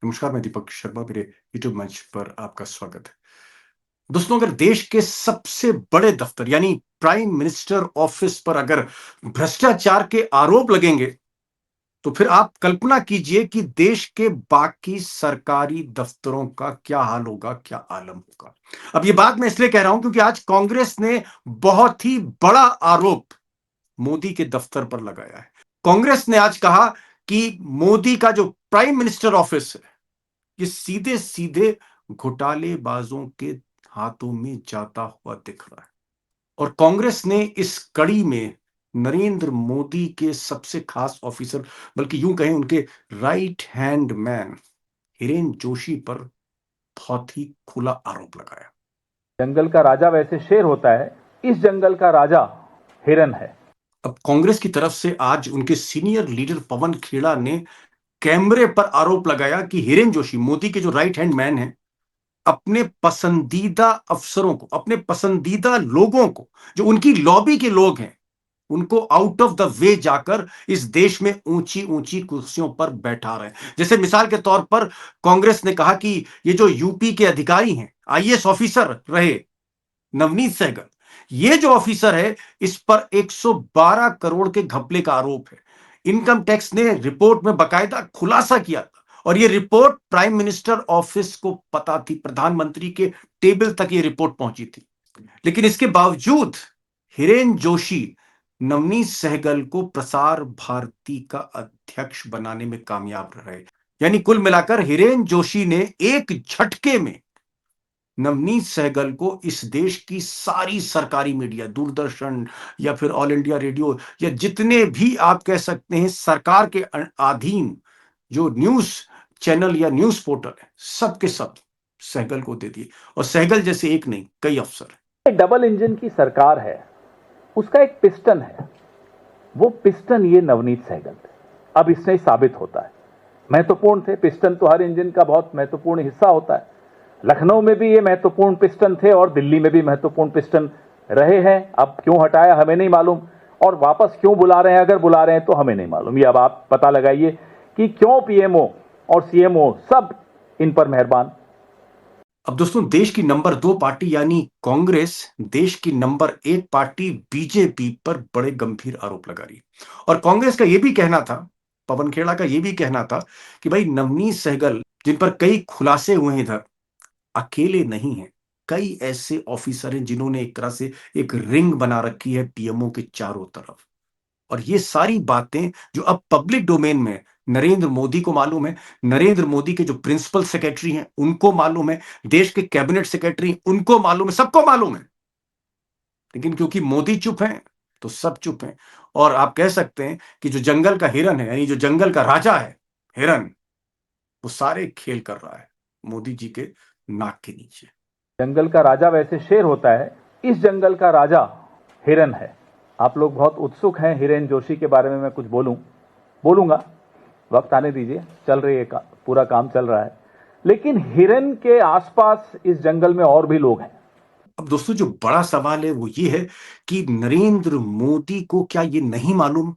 नमस्कार, मैं दीपक शर्मा, मेरे यूट्यूब मंच पर आपका स्वागत है। दोस्तों, अगर देश के सबसे बड़े दफ्तर यानी प्राइम मिनिस्टर ऑफिस पर अगर भ्रष्टाचार के आरोप लगेंगे, तो फिर आप कल्पना कीजिए कि देश के बाकी सरकारी दफ्तरों का क्या हाल होगा, क्या आलम होगा। अब ये बात मैं इसलिए कह रहा हूं क्योंकि आज कांग्रेस ने बहुत ही बड़ा आरोप मोदी के दफ्तर पर लगाया है। कांग्रेस ने आज कहा कि मोदी का जो प्राइम मिनिस्टर ऑफिस है, ये सीधे सीधे घोटालेबाजों के हाथों में जाता हुआ दिख रहा है। और कांग्रेस ने इस कड़ी में नरेंद्र मोदी के सबसे खास ऑफिसर, बल्कि यूं कहें उनके right hand man Hiren Joshi पर बहुत ही खुला आरोप लगाया। जंगल का राजा वैसे शेर होता है, इस जंगल का राजा हिरन है। अब कांग्रेस की तरफ से आज उनके सीनियर लीडर पवन खेड़ा ने कैमरे पर आरोप लगाया कि हिरेन जोशी, मोदी के जो राइट हैंड मैन है, अपने पसंदीदा अफसरों को, अपने पसंदीदा लोगों को, जो उनकी लॉबी के लोग हैं, उनको आउट ऑफ द वे जाकर इस देश में ऊंची ऊंची कुर्सियों पर बैठा रहे हैं। जैसे मिसाल के तौर पर कांग्रेस ने कहा कि ये जो यूपी के अधिकारी हैं, आईएएस ऑफिसर रहे नवनीत सहगल, ये जो ऑफिसर है, इस पर 112 करोड़ के घपले का आरोप है। इनकम टैक्स ने रिपोर्ट में बकायदा खुलासा किया था और ये रिपोर्ट प्राइम मिनिस्टर ऑफिस को पता थी, प्रधानमंत्री के टेबल तक ये रिपोर्ट पहुंची थी। लेकिन इसके बावजूद हिरेन जोशी नवनीत सहगल को प्रसार भारती का अध्यक्ष बनाने में कामयाब रहे। यानी कुल मिलाकर हिरेन जोशी ने एक झटके में नवनीत सहगल को इस देश की सारी सरकारी मीडिया, दूरदर्शन या फिर ऑल इंडिया रेडियो या जितने भी आप कह सकते हैं सरकार के अधीन जो न्यूज चैनल या न्यूज पोर्टल है, सब के सब सहगल को दे दिए। और सहगल जैसे एक नहीं, कई अफसर। डबल इंजन की सरकार है, उसका एक पिस्टन है, वो पिस्टन ये नवनीत सहगल। अब इससे साबित होता है महत्वपूर्ण थे। पिस्टन तो हर इंजन का बहुत महत्वपूर्ण हिस्सा होता है। लखनऊ में भी ये महत्वपूर्ण पिस्टन थे और दिल्ली में भी महत्वपूर्ण पिस्टन रहे हैं। अब क्यों हटाया हमें नहीं मालूम, और वापस क्यों बुला रहे हैं, अगर बुला रहे हैं तो हमें नहीं मालूम। ये अब आप पता लगाइए कि क्यों पीएमओ और सीएमओ सब इन पर मेहरबान। अब दोस्तों, देश की नंबर 2 पार्टी यानी कांग्रेस देश की नंबर 1 पार्टी बीजेपी पर बड़े गंभीर आरोप लगा रही। और कांग्रेस का यह भी कहना था, पवन खेड़ा का यह भी कहना था कि भाई नवनीत सहगल, जिन पर कई खुलासे हुए हैं, इधर अकेले नहीं हैं। कई ऐसे ऑफिसर हैं जिन्होंने एक तरह से एक रिंग बना रखी है पीएमओ के चारों तरफ। और ये सारी बातें जो अब पब्लिक डोमेन में नरेंद्र मोदी को मालूम है, नरेंद्र मोदी के जो प्रिंसिपल सेक्रेटरी हैं उनको मालूम है, देश के कैबिनेट सेक्रेटरी उनको मालूम है, सबको मालूम है। लेकिन क्योंकि मोदी चुप हैं, तो सब चुप हैं। और आप कह सकते हैं कि जो जंगल का हिरन है, यानी जो जंगल का राजा है हिरन, वो सारे खेल कर रहा है मोदी जी के नाक के नीचे। जंगल का राजा वैसे शेर होता है, इस जंगल का राजा हिरन है। आप लोग बहुत उत्सुक हैं हिरेन जोशी के बारे में मैं कुछ बोलूंगा। वक्त आने दीजिए, चल रही है पूरा काम चल रहा है। लेकिन हिरन के आसपास इस जंगल में और भी लोग हैं। अब दोस्तों, जो बड़ा सवाल है वो ये है कि नरेंद्र मोदी को क्या ये नहीं मालूम,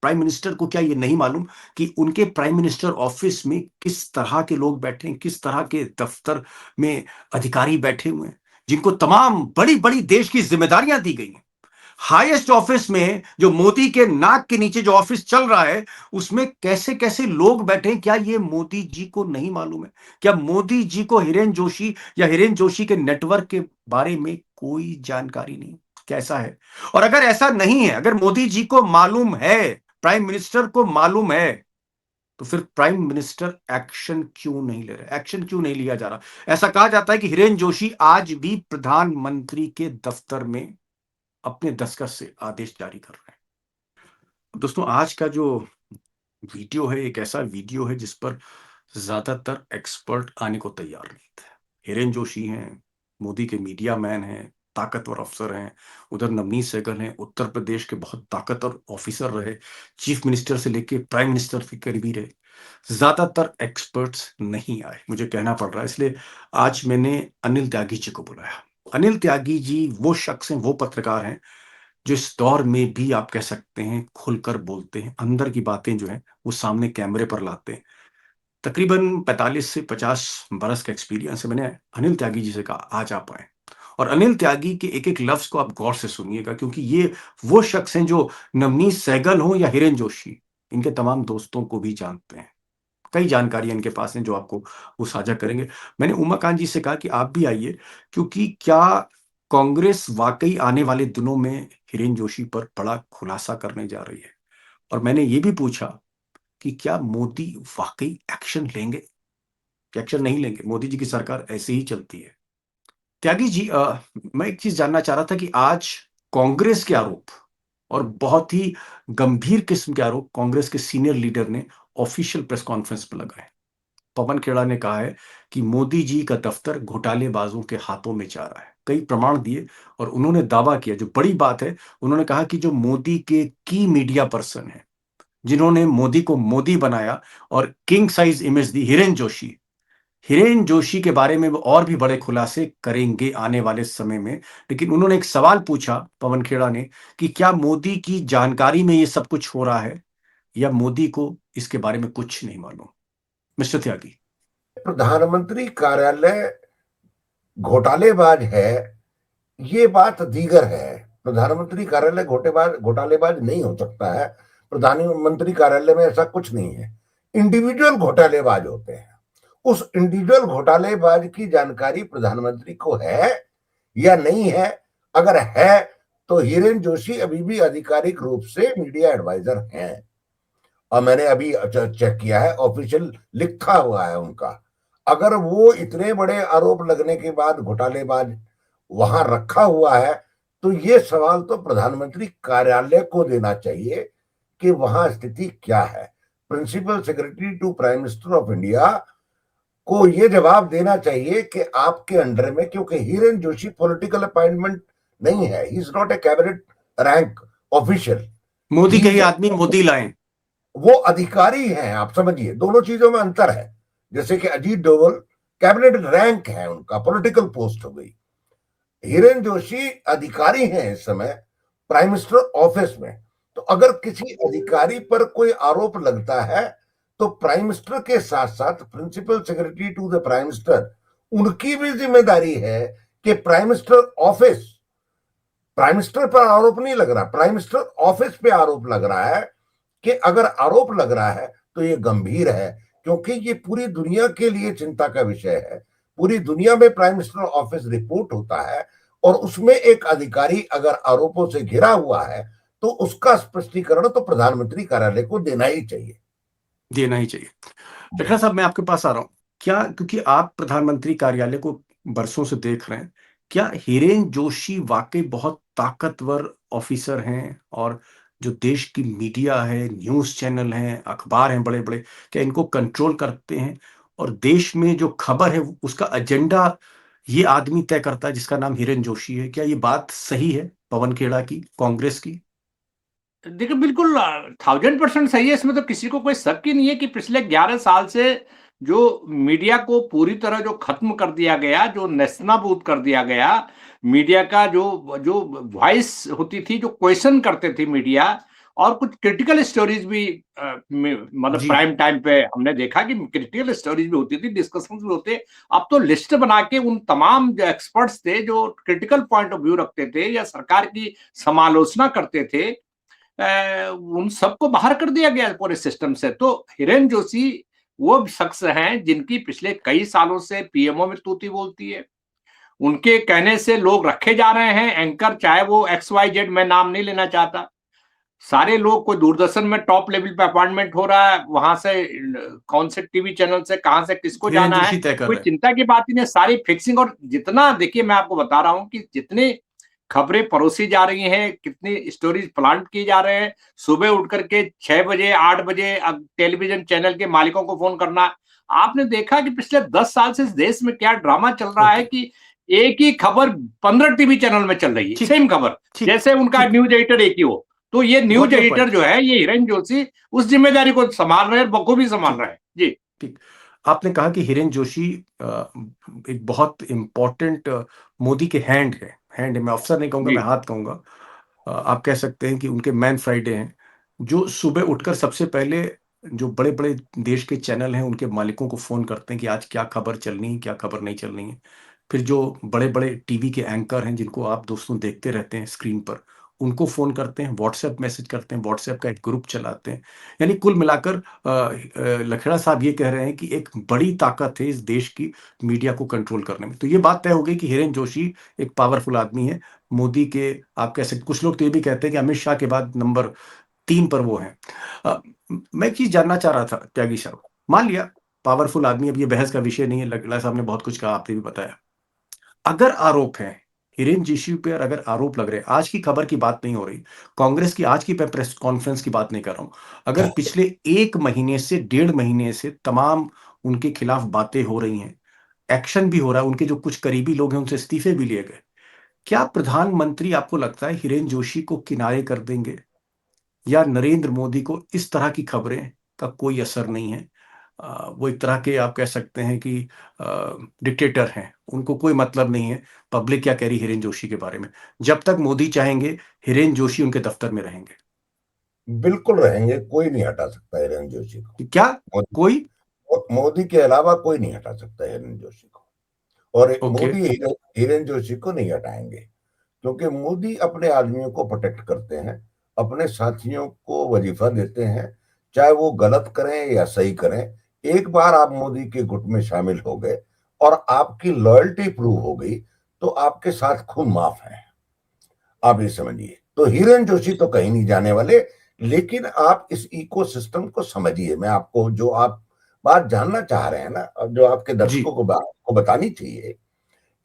प्राइम मिनिस्टर को क्या ये नहीं मालूम कि उनके प्राइम मिनिस्टर ऑफिस में किस तरह के लोग बैठे हैं, किस तरह के दफ्तर में अधिकारी बैठे हुए हैं, जिनको तमाम बड़ी बड़ी देश की जिम्मेदारियां दी गई हैं। हाईएस्ट ऑफिस में जो मोदी के नाक के नीचे जो ऑफिस चल रहा है, उसमें कैसे कैसे लोग बैठे हैं, क्या ये मोदी जी को नहीं मालूम है? क्या मोदी जी को हिरेन जोशी या हिरेन जोशी के नेटवर्क के बारे में कोई जानकारी नहीं? कैसा है? और अगर ऐसा नहीं है, अगर मोदी जी को मालूम है, प्राइम मिनिस्टर को मालूम है, तो फिर प्राइम मिनिस्टर एक्शन क्यों नहीं ले रहे, एक्शन क्यों नहीं लिया जा रहा? ऐसा कहा जाता है कि हिरेन जोशी आज भी प्रधानमंत्री के दफ्तर में अपने दस्तखत से आदेश जारी कर रहे हैं। दोस्तों, आज का जो वीडियो है एक ऐसा वीडियो है जिस पर ज्यादातर एक्सपर्ट आने को तैयार नहीं थे। हिरेन जोशी हैं, मोदी के मीडिया मैन हैं, ताकतवर अफसर हैं। उधर नवनीत सहगल हैं, उत्तर प्रदेश के बहुत ताकतवर ऑफिसर रहे, चीफ मिनिस्टर से लेके प्राइम मिनिस्टर के करीबी रहे। ज्यादातर एक्सपर्ट्स नहीं आए, मुझे कहना पड़ रहा है, इसलिए आज मैंने अनिल त्यागी जी को बुलाया। अनिल त्यागी जी वो शख्स हैं, वो पत्रकार हैं जो इस दौर में भी आप कह सकते हैं खुलकर बोलते हैं, अंदर की बातें जो है वो सामने कैमरे पर लाते हैं। तकरीबन 45 से 50 बरस का एक्सपीरियंस है। मैंने अनिल त्यागी जी से कहा आज आप आए, और अनिल त्यागी के एक एक लफ्ज को आप गौर से सुनिएगा, क्योंकि ये वो शख्स हैं जो नवनीत सहगल हो या हिरेन जोशी, इनके तमाम दोस्तों को भी जानते हैं। कई जानकारी इनके पास है जो आपको वो साझा करेंगे। मैंने उमाकांत जी से कहा कि आप भी आइए, क्योंकि क्या कांग्रेस वाकई आने वाले दिनों में हिरेन जोशी पर बड़ा खुलासा करने जा रही है। और मैंने ये भी पूछा कि क्या मोदी वाकई एक्शन लेंगे, कि एक्शन नहीं लेंगे, मोदी जी की सरकार ऐसे ही चलती है। त्यागी जी, मैं एक चीज जानना चाह रहा था कि आज कांग्रेस के आरोप, और बहुत ही गंभीर किस्म के आरोप, कांग्रेस के सीनियर लीडर ने ऑफिशियल प्रेस कॉन्फ्रेंस में लगाए। पवन खेड़ा ने कहा है कि मोदी जी का दफ्तर घोटालेबाजों के हाथों में जा रहा है, कई प्रमाण दिए, और उन्होंने दावा किया, जो बड़ी बात है, उन्होंने कहा कि जो मोदी के की मीडिया पर्सन है, जिन्होंने मोदी को मोदी बनाया और किंग साइज इमेज दी, हिरेन जोशी के बारे में वो और भी बड़े खुलासे करेंगे आने वाले समय में। लेकिन उन्होंने एक सवाल पूछा, पवन खेड़ा ने, कि क्या मोदी की जानकारी में ये सब कुछ हो रहा है, या मोदी को इसके बारे में कुछ नहीं मालूम। मिस्टर त्यागी। प्रधानमंत्री कार्यालय घोटालेबाज है, ये बात दीगर है। प्रधानमंत्री कार्यालय घोटालेबाज नहीं हो सकता है। प्रधानमंत्री कार्यालय में ऐसा कुछ नहीं है। इंडिविजुअल घोटालेबाज होते हैं। उस इंडिविजुअल घोटालेबाज की जानकारी प्रधानमंत्री को है या नहीं है? अगर है तो हिरेन जोशी अभी भी आधिकारिक रूप से मीडिया एडवाइजर हैं, और मैंने अभी चेक किया है, ऑफिशियल लिखा हुआ है उनका। अगर वो इतने बड़े आरोप लगने के बाद घोटालेबाज वहां रखा हुआ है, तो ये सवाल तो प्रधानमंत्री कार्यालय को देना चाहिए कि वहां स्थिति क्या है। Principal secretary to prime minister of India को ये जवाब देना चाहिए कि आपके अंडर में, क्योंकि हिरेन जोशी पॉलिटिकल अपॉइंटमेंट नहीं है, he is not a cabinet rank official. Modi के ही आदमी मोदी लाए। वो अधिकारी हैं, आप समझिए, दोनों चीजों में अंतर है। जैसे कि अजीत डोवल कैबिनेट रैंक है, उनका पॉलिटिकल पोस्ट हो गई। हिरेन जोशी अधिकारी हैं इस समय प्राइम मिनिस्टर ऑफिस में। तो अगर किसी अधिकारी पर कोई आरोप लगता है, तो प्राइम मिनिस्टर के साथ साथ principal secretary to the prime minister, उनकी भी जिम्मेदारी है कि prime minister office, prime minister पर आरोप नहीं लग रहा, प्राइम मिनिस्टर ऑफिस पे आरोप लग रहा है, कि अगर आरोप लग रहा है तो ये गंभीर है, क्योंकि ये पूरी दुनिया के लिए चिंता का विषय है। पूरी दुनिया में प्राइम मिनिस्टर ऑफिस रिपोर्ट होता है, और उसमें एक अधिकारी अगर आरोपों से घिरा हुआ है, तो उसका स्पष्टीकरण तो प्रधानमंत्री कार्यालय को देना ही चाहिए। देना ही चाहिए। लखड़ा साहब, मैं आपके पास आ रहा हूं, क्या, क्योंकि आप प्रधानमंत्री कार्यालय को बरसों से देख रहे हैं, क्या हिरेन जोशी वाकई बहुत ताकतवर ऑफिसर हैं, और जो देश की मीडिया है, न्यूज चैनल हैं, अखबार हैं बड़े बड़े, क्या इनको कंट्रोल करते हैं, और देश में जो खबर है उसका एजेंडा ये आदमी तय करता है जिसका नाम हिरेन जोशी है? क्या ये बात सही है पवन खेड़ा की, कांग्रेस की? देखिए, बिल्कुल 1000% सही है। इसमें तो किसी को कोई शक ही नहीं है कि पिछले 11 साल से जो मीडिया को पूरी तरह जो खत्म कर दिया गया, जो नेस्तनाबूद कर दिया गया, मीडिया का जो जो वॉइस होती थी, जो क्वेश्चन करते थे मीडिया, और कुछ क्रिटिकल स्टोरीज भी मतलब जी। प्राइम टाइम पे हमने देखा कि क्रिटिकल स्टोरीज भी होती थी, डिस्कशन भी होते। अब तो लिस्ट बना के उन तमाम जो एक्सपर्ट्स थे, जो क्रिटिकल पॉइंट ऑफ व्यू रखते थे या सरकार की समालोचना करते थे, उन सबको बाहर कर दिया गया पूरे सिस्टम से। तो हिरेन जोशी वो शख्स हैं जिनकी पिछले कई सालों से पीएमओ में तूती बोलती है। उनके कहने से लोग रखे जा रहे हैं एंकर, चाहे वो XYZ, मैं नाम नहीं लेना चाहता। सारे लोग, कोई दूरदर्शन में टॉप लेवल पे अपॉइंटमेंट हो रहा है, वहां से कौन से टीवी चैनल से कहां से किसको हिरेन जाना है, जोशी तय कर कोई रहे हैं। चिंता की बात ही नहीं। सारी फिक्सिंग, और जितना, देखिए मैं आपको बता रहा हूं कि जितनी खबरें परोसी जा रही हैं, कितनी स्टोरीज प्लांट की जा रहे हैं, सुबह उठ करके 6 बजे 8 बजे अब टेलीविजन चैनल के मालिकों को फोन करना। आपने देखा कि पिछले 10 साल से इस देश में क्या ड्रामा चल रहा है ओके। कि एक ही खबर 15 टीवी चैनल में चल रही है, ठीक। सेम खबर, ठीक। जैसे उनका ठीक। न्यूज एडिटर एक ही हो। तो ये news got your editor point. जो है, ये हिरेन जोशी उस जिम्मेदारी को संभाल रहे हैं, बखूबी संभाल ठीक। रहे हैं जी। ठीक। आपने कहा कि हिरेन जोशी एक बहुत इंपॉर्टेंट मोदी के हैंड है, मैं अफसर नहीं कहूंगा, जी। मैं हाथ कहूंगा। आप कह सकते हैं कि उनके मैन फ्राइडे हैं, जो सुबह उठकर सबसे पहले जो बड़े बड़े देश के चैनल हैं उनके मालिकों को फोन करते हैं कि आज क्या खबर चलनी है, क्या खबर नहीं चलनी है। फिर जो बड़े बड़े टीवी के एंकर हैं जिनको आप दोस्तों देखते रहते हैं स्क्रीन पर, उनको फोन करते हैं, व्हाट्सएप मैसेज करते हैं, व्हाट्सएप का एक ग्रुप चलाते हैं। यानी कुल मिलाकर लखेड़ा साहब ये कह रहे हैं कि एक बड़ी ताकत है इस देश की मीडिया को कंट्रोल करने में। तो ये बात तय हो गई कि हिरेन जोशी एक पावरफुल आदमी है। मोदी के, आप कह सकते, कुछ लोग तो ये भी कहते हैं कि अमित शाह के बाद नंबर 3 पर वो हैं। मैं एक चीज जानना चाह रहा था त्यागी साहब, मान लिया पावरफुल आदमी, अब ये बहस का विषय नहीं है, लखेड़ा साहब ने बहुत कुछ कहा, आपने भी बताया। अगर आरोप है हिरेन जोशी पर, अगर आरोप लग रहे हैं, आज की खबर की बात नहीं हो रही, कांग्रेस की आज की प्रेस कॉन्फ्रेंस की बात नहीं कर रहा हूं, अगर पिछले 1 महीने से 1.5 महीने से तमाम उनके खिलाफ बातें हो रही हैं, एक्शन भी हो रहा है, उनके जो कुछ करीबी लोग हैं उनसे इस्तीफे भी लिए गए, क्या प्रधानमंत्री आपको लगता है हिरेन जोशी को किनारे कर देंगे, या नरेंद्र मोदी को इस तरह की खबरें का कोई असर नहीं है? वो एक तरह के, आप कह सकते हैं कि डिक्टेटर हैं, उनको कोई मतलब नहीं है पब्लिक क्या कह रही हिरेन जोशी के बारे में, जब तक मोदी चाहेंगे हिरेन जोशी उनके दफ्तर में रहेंगे। बिल्कुल रहेंगे, कोई नहीं हटा सकता हिरेन जोशी को। क्या मोदी कोई? मोदी के अलावा कोई नहीं हटा सकता हिरेन जोशी को। और ओके। मोदी हिरेन जोशी को नहीं हटाएंगे, क्योंकि मोदी अपने आदमियों को प्रोटेक्ट करते हैं, अपने साथियों को वजीफा देते हैं, चाहे वो गलत करें या सही करें। एक बार आप मोदी के गुट में शामिल हो गए और आपकी लॉयल्टी प्रूव हो गई, तो आपके साथ खून माफ है, आप ये समझिए। तो हिरेन जोशी तो कहीं नहीं जाने वाले, लेकिन आप इस इकोसिस्टम को समझिए। मैं आपको जो आप बात जानना चाह रहे हैं ना, और जो आपके जी। दर्शकों को बतानी चाहिए,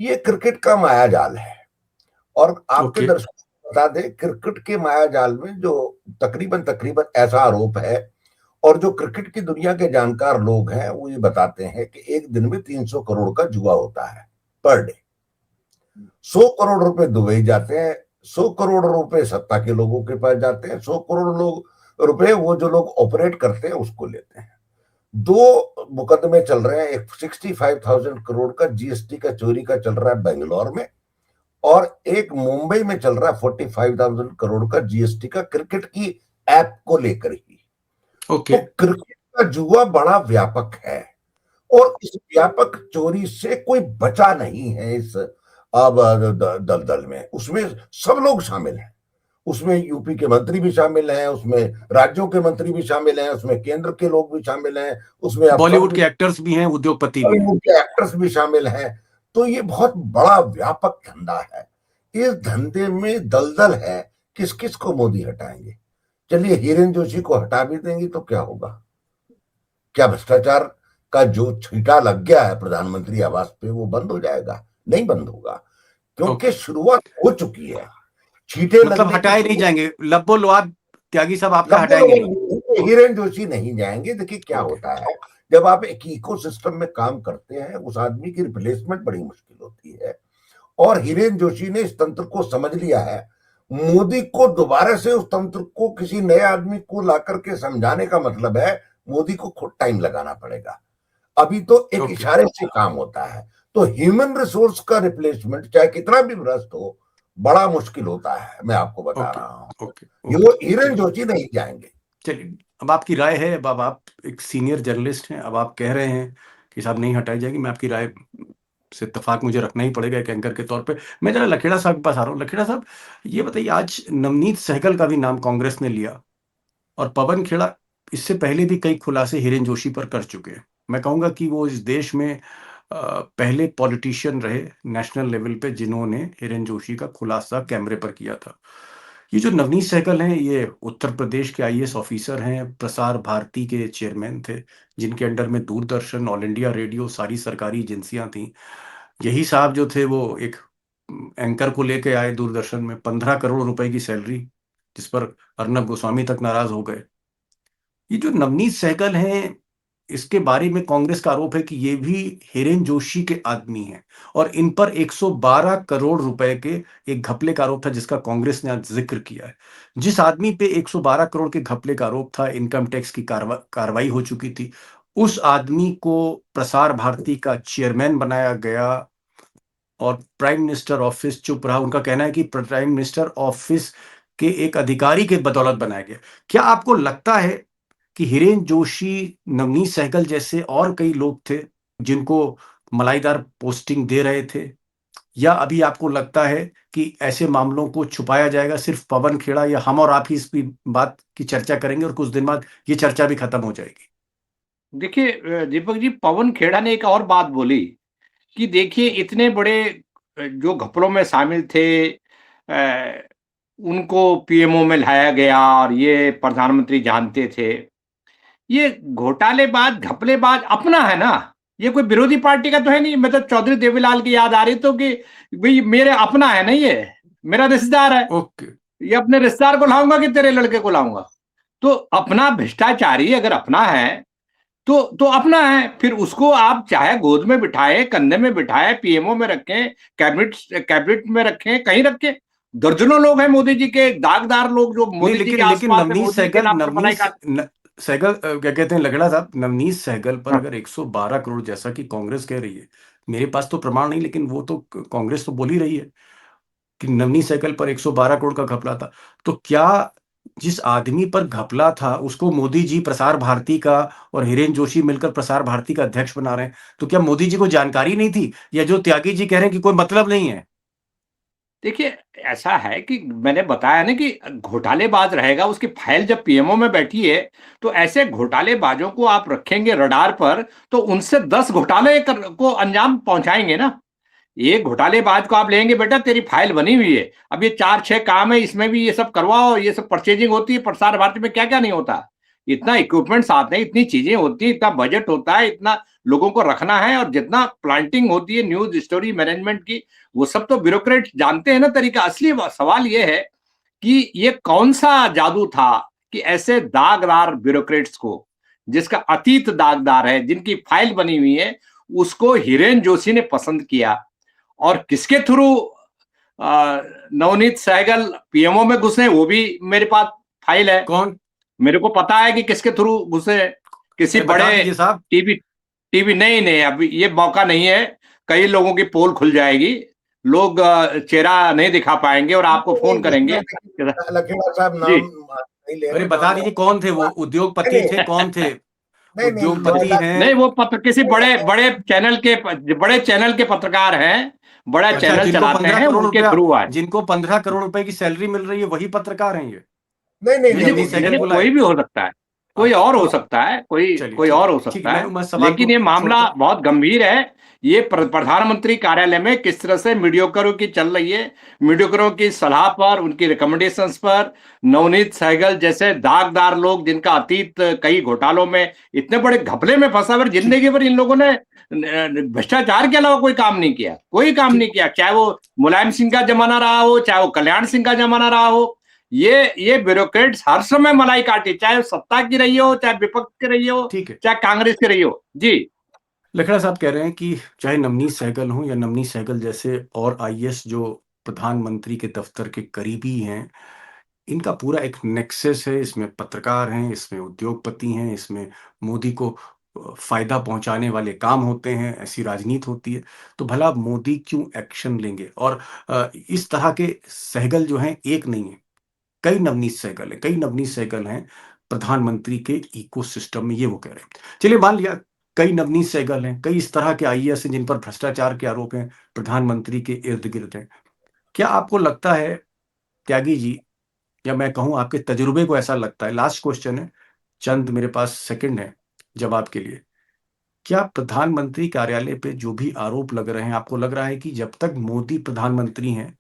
ये क्रिकेट का माया जाल है। और आपके ओके। दर्शकों को बता दें, क्रिकेट के माया जाल में जो तकरीबन तकरीबन ऐसा आरोप है, और जो क्रिकेट की दुनिया के जानकार लोग हैं वो ये बताते हैं कि एक दिन में 300 करोड़ का जुआ होता है पर डे। 100 करोड़ रुपए दुबई जाते हैं, 100 करोड़ रुपए सत्ता के लोगों के पास जाते हैं, 100 करोड़ रुपए वो जो लोग ऑपरेट करते हैं उसको लेते हैं। 2 मुकदमे चल रहे हैं, एक 65,000 करोड़ का जीएसटी का चोरी का चल रहा है बेंगलोर में, और एक मुंबई में चल रहा है 45,000 करोड़ का जीएसटी का क्रिकेट की ऐप को लेकर ही। ओके। तो क्रिकेट का जुआ बड़ा व्यापक है, और इस व्यापक चोरी से कोई बचा नहीं है इस अब दलदल में। उसमें सब लोग शामिल हैं, उसमें यूपी के मंत्री भी शामिल हैं, उसमें राज्यों के मंत्री भी शामिल हैं, उसमें केंद्र के लोग भी शामिल हैं, उसमें अफसर बॉलीवुड भी, के एक्टर्स भी हैं, उद्योगपति भी हैं। बॉलीवुड के एक्टर्स भी शामिल हैं। तो ये बहुत बड़ा व्यापक धंधा है, इस धंधे में दलदल है। किस किस को मोदी हटाएंगे? चलिए हिरेन जोशी को हटा भी देंगे तो क्या होगा? क्या भ्रष्टाचार का जो छींटा लग गया है प्रधानमंत्री आवास पे वो बंद हो जाएगा? नहीं बंद होगा, क्योंकि ओके। शुरुआत हो चुकी है। छींटे मतलब लगने की हटाए नहीं जाएंगे, लब्बो लुआब त्यागी साहब आपका लंबे हटाएंगे नहीं। लोग हिरेन जोशी नहीं जाएंगे। देखिए क्या ओके। होता है, जब आप एक इकोसिस्टम में काम करते हैं, उस आदमी की रिप्लेसमेंट बड़ी मुश्किल होती है, और हिरेन जोशी ने इस तंत्र को समझ लिया है। मोदी को दोबारा से उस तंत्र को किसी नए आदमी को ला करके समझाने का मतलब है मोदी को खुद टाइम लगाना पड़ेगा। अभी तो एक ओके। इशारे से काम होता है। तो ह्यूमन रिसोर्स का रिप्लेसमेंट चाहे कितना भी भ्रष्ट हो, बड़ा मुश्किल होता है, मैं आपको बता ओके। रहा हूं। ओके। ये ओके। वो हिरेन चलिए। जोशी नहीं जाएंगे। चलिए, अब आपकी राय है, अब आप एक सीनियर जर्नलिस्ट हैं, अब आप कह रहे हैं कि साहब नहीं हटाई जाएगी, मैं आपकी राय से इत्तेफाक मुझे रखना ही पड़ेगा एक एंकर के तौर पे। मैं जरा लखेड़ा साहब के पास आ रहा हूँ। लखेड़ा साहब, ये बताइए, आज नवनीत सहगल का भी नाम कांग्रेस ने लिया, और पवन खेड़ा इससे पहले भी कई खुलासे हिरेन जोशी पर कर चुके हैं। मैं कहूंगा कि वो इस देश में पहले पॉलिटिशियन रहे नेशनल लेवल पे जिन्होंने हिरेन जोशी का खुलासा कैमरे पर किया था। ये जो नवनीत सहगल हैं, ये उत्तर प्रदेश के आईएएस ऑफिसर हैं, प्रसार भारती के चेयरमैन थे, जिनके अंडर में दूरदर्शन, ऑल इंडिया रेडियो, सारी सरकारी एजेंसियां थी। यही साहब जो थे वो एक एंकर को लेके आए दूरदर्शन में, 15 करोड़ रुपए की सैलरी, जिस पर अर्नब गोस्वामी तक नाराज हो गए। ये जो नवनीत सहगल हैं, इसके बारे में कांग्रेस का आरोप है कि ये भी हिरेन जोशी के आदमी हैं, और इन पर 112 करोड़ रुपए के एक घपले का आरोप था, जिसका कांग्रेस ने आज जिक्र किया है। जिस आदमी पे 112 करोड़ के घपले का आरोप था, इनकम टैक्स की कार्रवाई हो चुकी थी, उस आदमी को प्रसार भारती का चेयरमैन बनाया गया, और प्राइम मिनिस्टर ऑफिस चुप रहा। उनका कहना है कि प्राइम मिनिस्टर ऑफिस के एक अधिकारी के बदौलत बनाया गया। क्या आपको लगता है कि हिरेन जोशी, नवनीत सहगल जैसे और कई लोग थे जिनको मलाईदार पोस्टिंग दे रहे थे, या अभी आपको लगता है कि ऐसे मामलों को छुपाया जाएगा, सिर्फ पवन खेड़ा या हम और आप ही इस बात की चर्चा करेंगे और कुछ दिन बाद ये चर्चा भी खत्म हो जाएगी? देखिए दीपक जी, पवन खेड़ा ने एक और बात बोली कि देखिए इतने बड़े जो घपलों में शामिल थे, उनको पीएमओ में लाया गया और ये प्रधानमंत्री जानते थे। ये घोटालेबाज घपलेबाज अपना है ना, ये कोई विरोधी पार्टी का तो है नहीं। मतलब चौधरी देवीलाल की याद आ रही तो कि भाई मेरे अपना है, नहीं ये मेरा रिश्तेदार है, ओके, ये अपने रिश्तेदार को लाऊंगा कि तेरे लड़के को लाऊंगा? तो अपना भ्रष्टाचारी अगर अपना है तो अपना है, फिर उसको आप चाहे गोद में बिठाए, कंधे में बिठाए, पीएमओ में रखें, कैबिनेट में रखें, कहीं रखें। दर्जनों लोग हैं मोदी जी के दागदार लोग जो नहीं, मोदी जी के लेकिन लेकिन आसपास है, नवनीत मोदी जी के सहगल, नाम पर मलाई काट। सहगल क्या कहते हैं, लगड़ा साहब, नवनीत सहगल पर हाँ, अगर 112 करोड़ जैसा कि कांग्रेस कह रही है, मेरे पास तो प्रमाण नहीं, लेकिन वो तो कांग्रेस तो बोल ही रही है कि नवनीत सहगल पर 112 करोड़ का घपला था। तो क्या जिस आदमी पर घपला था उसको मोदी जी प्रसार भारती का और हिरेन जोशी मिलकर प्रसार भारती का अध्यक्ष बना रहे हैं, तो क्या मोदी जी को जानकारी नहीं थी, या जो त्यागी जी कह रहे हैं कि कोई मतलब नहीं है? देखिए ऐसा है कि मैंने बताया ना कि घोटालेबाज रहेगा, उसकी फाइल जब पीएमओ में बैठी है, तो ऐसे घोटालेबाजों को आप रखेंगे रडार पर, तो उनसे 10 घोटाले को अंजाम पहुंचाएंगे ना। एक घोटालेबाज को आप लेंगे, बेटा तेरी फाइल बनी हुई है, अब ये 4-6 काम है, इसमें भी ये सब करवाओ, ये सब परचेजिंग होती है प्रसार भारती में, क्या क्या नहीं होता। इतना इक्विपमेंट्स आते हैं, इतनी चीजें होती है, इतना बजट होता है, इतना लोगों को रखना है, और जितना प्लांटिंग होती है न्यूज स्टोरी मैनेजमेंट की, वो सब तो ब्यूरोक्रेट जानते हैं ना तरीका। असली सवाल ये है कि ये कौन सा जादू था कि ऐसे दागदार ब्यूरोक्रेट्स को, जिसका अतीत दागदार है, जिनकी फाइल बनी हुई है, उसको हिरेन जोशी ने पसंद किया। और किसके थ्रू नवनीत सहगल पीएमओ में घुसे, वो भी मेरे पास फाइल है, कौन? मेरे को पता है कि किसके थ्रू घुसे। किसी बता बड़े दीजिए साहब। टीवी टीवी नहीं नहीं, अभी ये मौका नहीं है। कई लोगों की पोल खुल जाएगी, लोग चेहरा नहीं दिखा पाएंगे और आपको फोन करेंगे। लखेड़ा साहब जी, नाम नहीं ले अरे रहे, बता नाम दीजिए कौन थे वो, उद्योगपति थे, कौन थे? नहीं नहीं उद्योगपति नहीं हैं? वो पत्र किसी बड़े बड़े चैनल के पत्रकार हैं, बड़ा अच्छा, चैनल जिनको चलाते 15 हैं, करोड़ उनके रुपया, थ्रू आए। जिनको 15 करोड़ रुपए की सैलरी मिल रही है, वही पत्रकार हैं ये? नहीं नहीं नहीं नवनीत नहीं सहगल नहीं, बुलाए? कोई भी हो सकता है, कोई अच्छा, और हो तो सकता है, कोई चलिए, कोई ठीक और हो ठीक है, सकता है। मैं सवाल लेकिन को ये मामला छोड़ता हूं। बहुत गंभीर है। ये प्रधानमंत्री कार्यालय में किस तरह से मीडियोकरों की चल रही है, मीडियोकरों की सलाह पर, उनकी रिकमेंडेशंस पर, नवनीत सहगल जैसे दागदार लोग जिनका अतीत कई घोटालों में, इतने बड़े घपले में फंसा हुआ, ठीक जिंदगी भर इन लोगों ने भ्रष्टाचार के अलावा कोई काम नहीं किया, कोई काम ठीक नहीं किया। चाहे वो मुलायम सिंह का जमाना रहा हो, चाहे वो कल्याण सिंह का जमाना रहा हो, ये ब्यूरोक्रेट्स हर समय मलाई काटे, चाहे सत्ता की रही हो, चाहे विपक्ष की रही हो, ठीक है। चाहे कांग्रेस की रही हो। जी, लखड़ा साहब कह रहे हैं कि चाहे नवनीत सहगल हो या नवनीत सहगल जैसे और आईएएस जो प्रधानमंत्री के दफ्तर के करीबी हैं, इनका पूरा एक नेक्सस है, इसमें पत्रकार हैं, इसमें उद्योगपति हैं, इसमें मोदी को फायदा पहुंचाने वाले काम होते हैं, ऐसी राजनीति होती है। तो भला मोदी क्यों एक्शन लेंगे? और इस तरह के सहगल जो हैं एक नहीं है, कई नवनीत सहगल हैं, कई नवनीत सहगल हैं प्रधानमंत्री के इकोसिस्टम में, ये वो कह रहे हैं। चलिए मान लिया कई नवनीत सहगल हैं, कई इस तरह के आईएएस हैं जिन पर भ्रष्टाचार के आरोप हैं, प्रधानमंत्री के इर्द गिर्द हैं। क्या आपको लगता है त्यागी जी, या मैं कहूं आपके तजुर्बे को ऐसा लगता है, लास्ट क्वेश्चन है, चंद मेरे पास सेकंड है जवाब के लिए, क्या प्रधानमंत्री कार्यालय पे जो भी आरोप लग रहे हैं, आपको लग रहा है कि जब तक मोदी प्रधानमंत्री हैं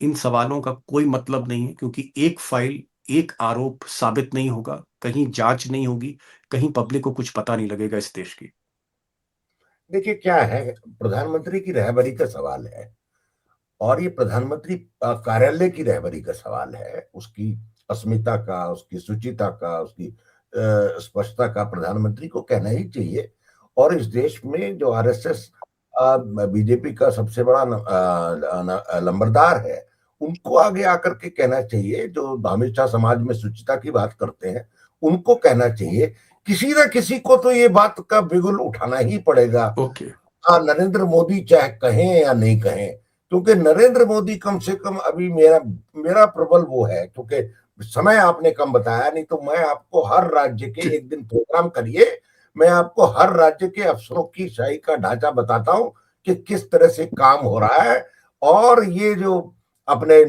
इन सवालों का कोई मतलब नहीं है, क्योंकि एक फाइल, एक आरोप साबित नहीं होगा, कहीं जांच नहीं होगी, कहीं पब्लिक को कुछ पता नहीं लगेगा इस देश की? देखिए क्या है, प्रधानमंत्री की रहबरी का सवाल है और ये प्रधानमंत्री कार्यालय की रहबरी का सवाल है, उसकी अस्मिता का, उसकी शुचिता का, उसकी स्पष्टता का प्रधानमंत्री को कहना ही चाहिए। और इस देश में जो आरएसएस बीजेपी का सबसे बड़ा लंबरदार है, उनको आगे आकर के कहना चाहिए, जो हमेशा समाज में शुचिता की बात करते हैं, उनको कहना चाहिए। किसी ना किसी को तो ये बात का बिगुल उठाना ही पड़ेगा। ओके। हाँ, नरेंद्र मोदी चाहे कहें या नहीं कहें, क्योंकि नरेंद्र मोदी कम से कम अभी मेरा मेरा प्रबल वो है, क्योंकि समय आपने कम बताया, नहीं तो मैं आपको हर राज्य के एक दिन प्रोग्राम करिए, मैं आपको हर राज्य के अफसरों की शाही का ढांचा बताता हूं कि किस तरह से काम हो रहा है। और ये जो अपने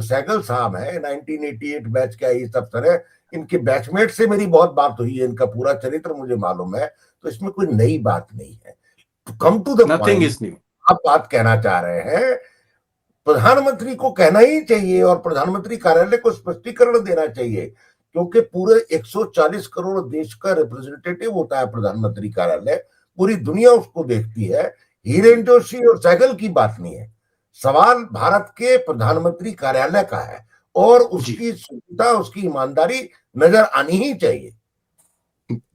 सहगल साहब है 1988 बैच के इस अफसर है, इनके बैचमेट से मेरी बहुत बात हुई है, इनका पूरा चरित्र मुझे मालूम है, तो इसमें कोई नई बात नहीं है। तो come to the nothing point, is new. आप बात कहना चाह रहे हैं, प्रधानमंत्री को कहना ही चाहिए और प्रधानमंत्री कार्यालय को स्पष्टीकरण देना चाहिए, क्योंकि पूरे 140 करोड़ देश का रिप्रेजेंटेटिव होता है प्रधानमंत्री कार्यालय, पूरी दुनिया उसको देखती है। हिरेन जोशी और सहगल की बात नहीं है, सवाल भारत के प्रधानमंत्री कार्यालय का है और जी, उसकी शुद्धता, उसकी ईमानदारी नजर आनी ही चाहिए।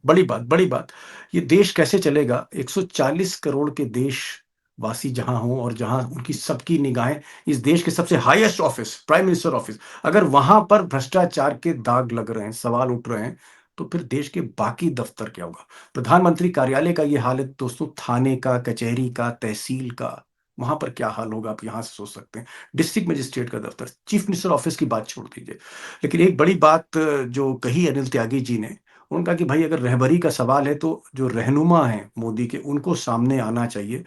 बड़ी बात, बड़ी बात। ये देश कैसे चलेगा 140 करोड़ के देशवासी जहां हों और जहां उनकी सबकी निगाहें इस देश के सबसे highest office prime minister office, अगर वहां पर भ्रष्टाचार के दाग लग रहे हैं, सवाल उठ रहे हैं, तो फिर देश के बाकी दफ्तर क्या होगा? प्रधानमंत्री कार्यालय का ये हाल है दोस्तों, थाने का, कचहरी का, तहसील का, वहां पर क्या हाल होगा आप यहां से सोच सकते हैं। डिस्ट्रिक्ट मजिस्ट्रेट का दफ्तर, चीफ मिनिस्टर ऑफिस की बात छोड़ दीजिए। लेकिन एक बड़ी बात जो कही अनिल त्यागी जी ने, उनका कि भाई अगर रहबरी का सवाल है तो जो रहनुमा हैं मोदी के, उनको सामने आना चाहिए,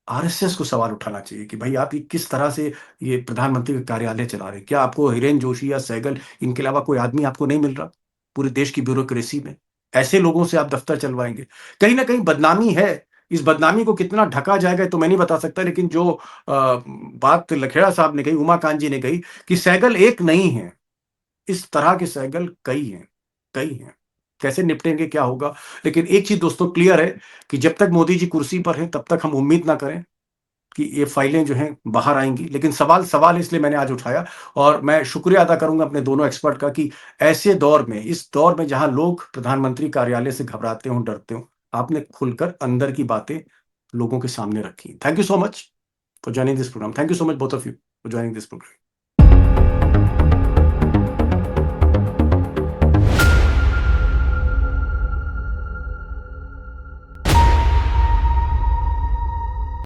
आरएसएस को सवाल उठाना चाहिए कि भाई आप ये किस तरह से ये प्रधानमंत्री का कार्यालय चला रहे हैं। क्या आपको हिरेन जोशी या सहगल, इनके अलावा कोई आदमी आपको नहीं मिल रहा पूरे देश की ब्यूरोक्रेसी में? ऐसे लोगों से आप दफ्तर चलवाएंगे, कहीं ना कहीं बदनामी है। इस बदनामी को कितना ढका जाएगा तो मैं नहीं बता सकता, लेकिन जो बात लखेड़ा साहब ने कही, उमाकांत जी ने कही कि सहगल एक नहीं है, इस तरह के सहगल कई हैं, कई हैं। कैसे निपटेंगे, क्या होगा? लेकिन एक चीज दोस्तों क्लियर है कि जब तक मोदी जी कुर्सी पर हैं तब तक हम उम्मीद ना करें कि ये फाइलें जो हैं बाहर आएंगी। लेकिन सवाल सवाल इसलिए मैंने आज उठाया, और मैं शुक्रिया अदा करूंगा अपने दोनों एक्सपर्ट का कि ऐसे दौर में, इस दौर में जहां लोग प्रधानमंत्री कार्यालय से घबराते हों, डरते हों, आपने खुलकर अंदर की बातें लोगों के सामने रखी। Thank you so much for joining this programme. Thank you so much both of you for joining this programme.